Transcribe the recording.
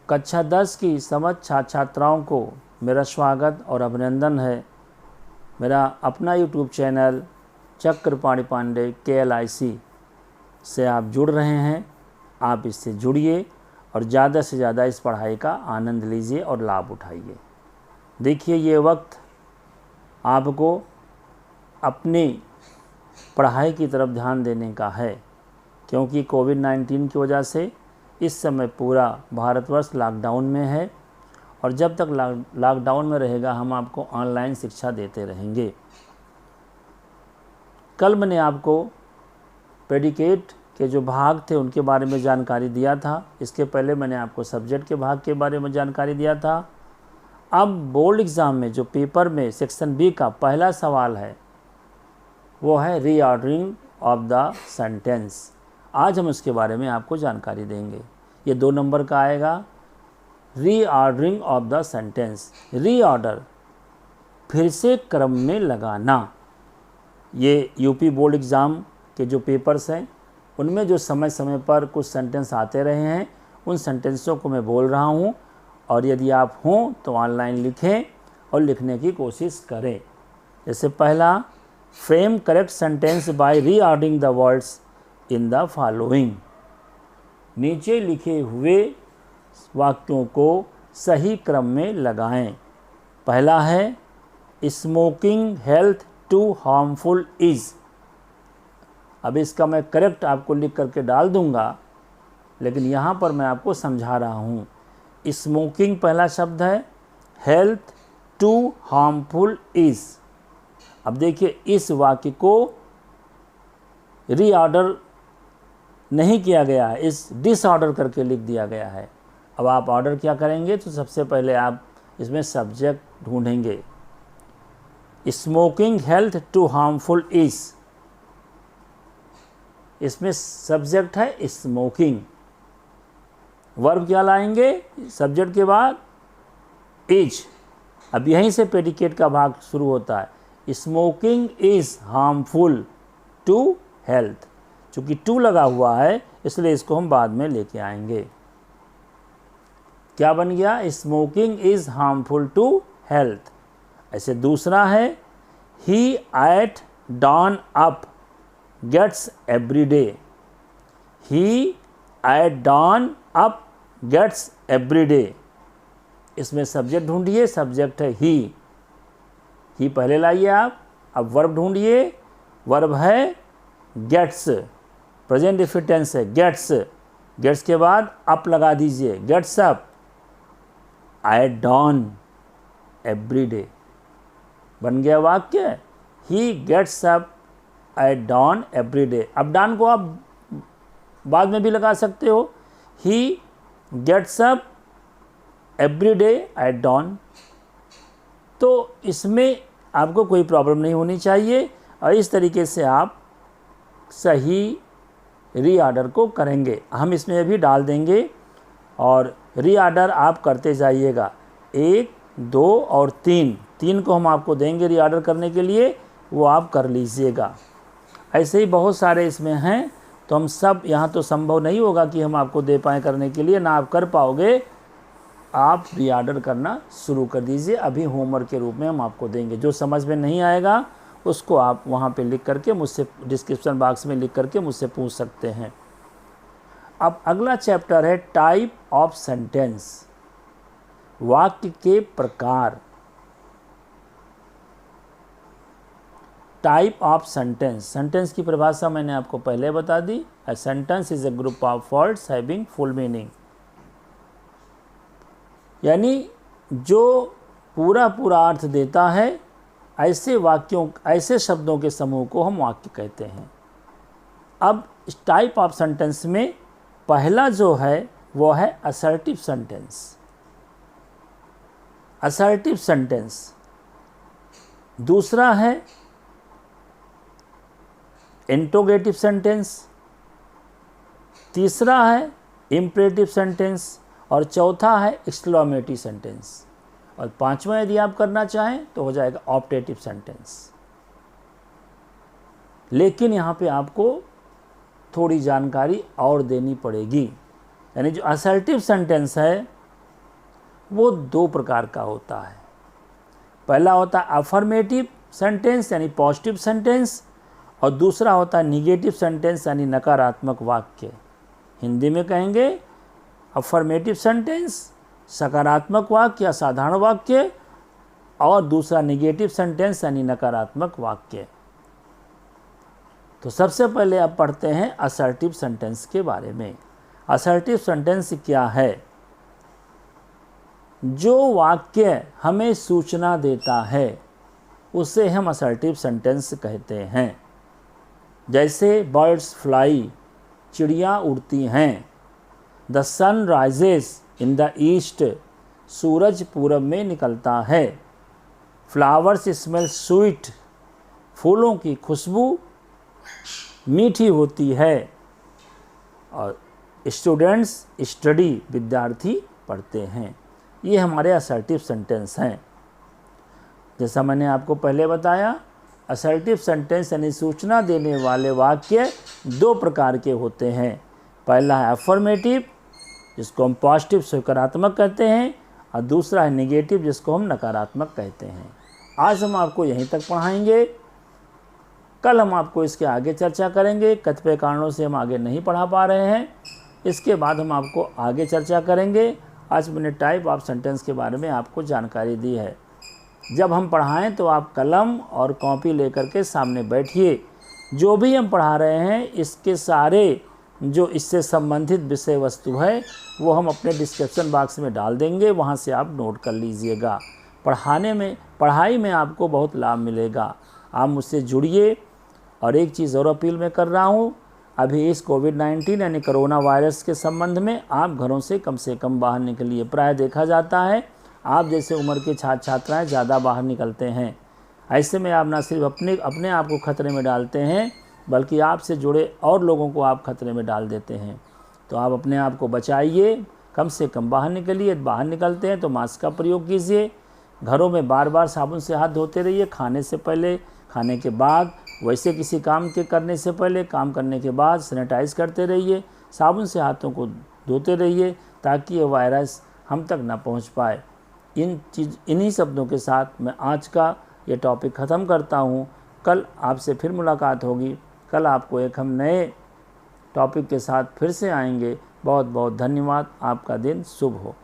कक्षा 10 की समस्त छात्राओं को मेरा स्वागत और अभिनंदन है। मेरा अपना YouTube channel Chakrapani Pandey KLIC से आप जुड़ रहे हैं। आप इससे जुड़िए और ज़्यादा से ज़्यादा इस पढ़ाई का आनंद लीजिए और लाभ उठाइए। देखिए, ये वक्त आपको अपनी पढ़ाई की तरफ ध्यान देने का है, क्योंकि कोविड-19 की वजह से इस समय पूरा भारतवर्ष लॉकडाउन में है और जब तक लॉकडाउन में रहेगा हम आपको ऑनलाइन शिक्षा देते रहेंगे। कल मैंने आपको प्रेडिकेट के जो भाग थे उनके बारे में जानकारी दिया था। इसके पहले मैंने आपको सब्जेक्ट के भाग के बारे में जानकारी दिया था। अब बोर्ड एग्ज़ाम में जो पेपर में सेक्शन बी का पहला सवाल है वो है रीऑर्डरिंग ऑफ द सेंटेंस। आज हम उसके बारे में आपको जानकारी देंगे। ये 2 नंबर का आएगा, reordering of the sentence. Reorder, फिर से क्रम में लगाना। ये यूपी बोर्ड एग्ज़ाम के जो पेपर्स हैं उनमें जो समय समय पर कुछ सेंटेंस आते रहे हैं, उन सेंटेंसों को मैं बोल रहा हूँ और यदि आप हों तो ऑनलाइन लिखें और लिखने की कोशिश करें। जैसे पहला, frame correct sentence by reordering the words in the following. नीचे लिखे हुए वाक्यों को सही क्रम में लगाएं। पहला है, smoking health to harmful is. अब इसका मैं करेक्ट आपको लिख करके डाल दूंगा, लेकिन यहाँ पर मैं आपको समझा रहा हूँ। स्मोकिंग पहला शब्द है, हेल्थ टू हार्मफुल इज़। अब देखिए, इस वाक्य को रीऑर्डर नहीं किया गया है, इस डिसऑर्डर करके लिख दिया गया है। अब आप ऑर्डर क्या करेंगे तो सबसे पहले आप इसमें सब्जेक्ट ढूंढेंगे। Smoking health to harmful is, इसमें सब्जेक्ट है स्मोकिंग। वर्ब क्या लाएंगे सब्जेक्ट के बाद? इज। अब यहीं से प्रेडिकेट का भाग शुरू होता है। Smoking is harmful to health. चूँकि टू लगा हुआ है इसलिए इसको हम बाद में लेके आएंगे। क्या बन गया? Smoking is harmful to health. ऐसे दूसरा है, he at dawn up gets every day. He at dawn up gets every day. इसमें सब्जेक्ट ढूंढिए, सब्जेक्ट है ही पहले लाइए आप। अब वर्ब ढूंढिए, वर्ब है गेट्स, प्रेजेंट इंडेफिनिट टेंस है गेट्स। गेट्स के बाद अप लगा दीजिए, gets up at dawn every day. बन गया वाक्य, he gets up at dawn every day. अब डॉन को आप बाद में भी लगा सकते हो, he gets up every day at dawn. तो इसमें आपको कोई प्रॉब्लम नहीं होनी चाहिए और इस तरीके से आप सही रीऑर्डर को करेंगे। हम इसमें अभी डाल देंगे और रीऑर्डर आप करते जाइएगा। 1, 2 और 3 को हम आपको देंगे रीऑर्डर करने के लिए, वो आप कर लीजिएगा। ऐसे ही बहुत सारे इसमें हैं, तो हम सब यहाँ तो संभव नहीं होगा कि हम आपको दे पाएँ करने के लिए, ना आप कर पाओगे। आप रीऑर्डर करना शुरू कर दीजिए, अभी होमवर्क के रूप में हम आपको देंगे। जो समझ में नहीं आएगा उसको आप वहाँ पे लिख करके मुझसे डिस्क्रिप्शन बॉक्स में लिख करके मुझसे पूछ सकते हैं। अब अगला चैप्टर है टाइप ऑफ सेंटेंस, वाक्य के प्रकार। टाइप ऑफ सेंटेंस, सेंटेंस की परिभाषा मैंने आपको पहले बता दी। A sentence is a group of words having full meaning, यानी जो पूरा अर्थ देता है, ऐसे वाक्यों, ऐसे शब्दों के समूह को हम वाक्य कहते हैं। अब इस टाइप ऑफ सेंटेंस में पहला जो है वो है असर्टिव सेंटेंस। Assertive sentence. दूसरा है इंट्रोगेटिव सेंटेंस। तीसरा है इम्परेटिव सेंटेंस और चौथा है एक्सक्लेमेटरी सेंटेंस। और पांचवा यदि आप करना चाहें तो हो जाएगा ऑप्टेटिव सेंटेंस। लेकिन यहाँ पे आपको थोड़ी जानकारी और देनी पड़ेगी। यानी जो असर्टिव सेंटेंस है वो दो प्रकार का होता है। पहला होता है अफर्मेटिव सेंटेंस यानी पॉजिटिव सेंटेंस, और दूसरा होता है निगेटिव सेंटेंस यानी नकारात्मक वाक्य। हिंदी में कहेंगे अफर्मेटिव सेंटेंस सकारात्मक वाक्य या साधारण वाक्य, और दूसरा निगेटिव सेंटेंस यानी नकारात्मक वाक्य। तो सबसे पहले अब पढ़ते हैं असर्टिव सेंटेंस के बारे में। असर्टिव सेंटेंस क्या है? जो वाक्य हमें सूचना देता है उसे हम असर्टिव सेंटेंस कहते हैं। जैसे बर्ड्स फ्लाई, चिड़िया उड़ती हैं। The sun rises in the east, सूरज पूरब में निकलता है। फ्लावर्स स्मेल स्वीट, फूलों की खुशबू मीठी होती है। और स्टूडेंट्स स्टडी, विद्यार्थी पढ़ते हैं। ये हमारे असर्टिव सेंटेंस हैं। जैसा मैंने आपको पहले बताया, असर्टिव सेंटेंस यानी सूचना देने वाले वाक्य दो प्रकार के होते हैं। पहला है अफर्मेटिव, जिसको हम पॉजिटिव सकारात्मक कहते हैं, और दूसरा है निगेटिव, जिसको हम नकारात्मक कहते हैं। आज हम आपको यहीं तक पढ़ाएंगे। कल हम आपको इसके आगे चर्चा करेंगे। कतिपय कारणों से हम आगे नहीं पढ़ा पा रहे हैं, इसके बाद हम आपको आगे चर्चा करेंगे। आज मैंने टाइप ऑफ सेंटेंस के बारे में आपको जानकारी दी है। जब हम पढ़ाएं तो आप कलम और कॉपी लेकर के सामने बैठिए। जो भी हम पढ़ा रहे हैं इसके सारे जो इससे संबंधित विषय वस्तु है वो हम अपने डिस्क्रिप्शन बॉक्स में डाल देंगे, वहाँ से आप नोट कर लीजिएगा। पढ़ाई में आपको बहुत लाभ मिलेगा। आप मुझसे जुड़िए। और एक चीज़ और अपील मैं कर रहा हूँ, अभी इस कोविड-19 यानी कोरोना वायरस के संबंध में आप घरों से कम बाहर निकलिए। प्राय देखा जाता है आप जैसे उम्र के छात्र छात्राएँ ज़्यादा बाहर निकलते हैं। ऐसे में आप न सिर्फ अपने आप को खतरे में डालते हैं, बल्कि आपसे जुड़े और लोगों को आप खतरे में डाल देते हैं। तो आप अपने आप को बचाइए, कम से कम बाहर निकलिए। बाहर निकलते हैं तो मास्क का प्रयोग कीजिए। घरों में बार बार साबुन से हाथ धोते रहिए, खाने से पहले, खाने के बाद, वैसे किसी काम के करने से पहले, काम करने के बाद सैनिटाइज करते रहिए। साबुन से हाथों को धोते रहिए ताकि ये वायरस हम तक ना पहुंच पाए। इन्हीं शब्दों के साथ मैं आज का ये टॉपिक ख़त्म करता हूँ। कल आपसे फिर मुलाकात होगी। कल आपको एक हम नए टॉपिक के साथ फिर से आएंगे। बहुत बहुत धन्यवाद। आपका दिन शुभ हो।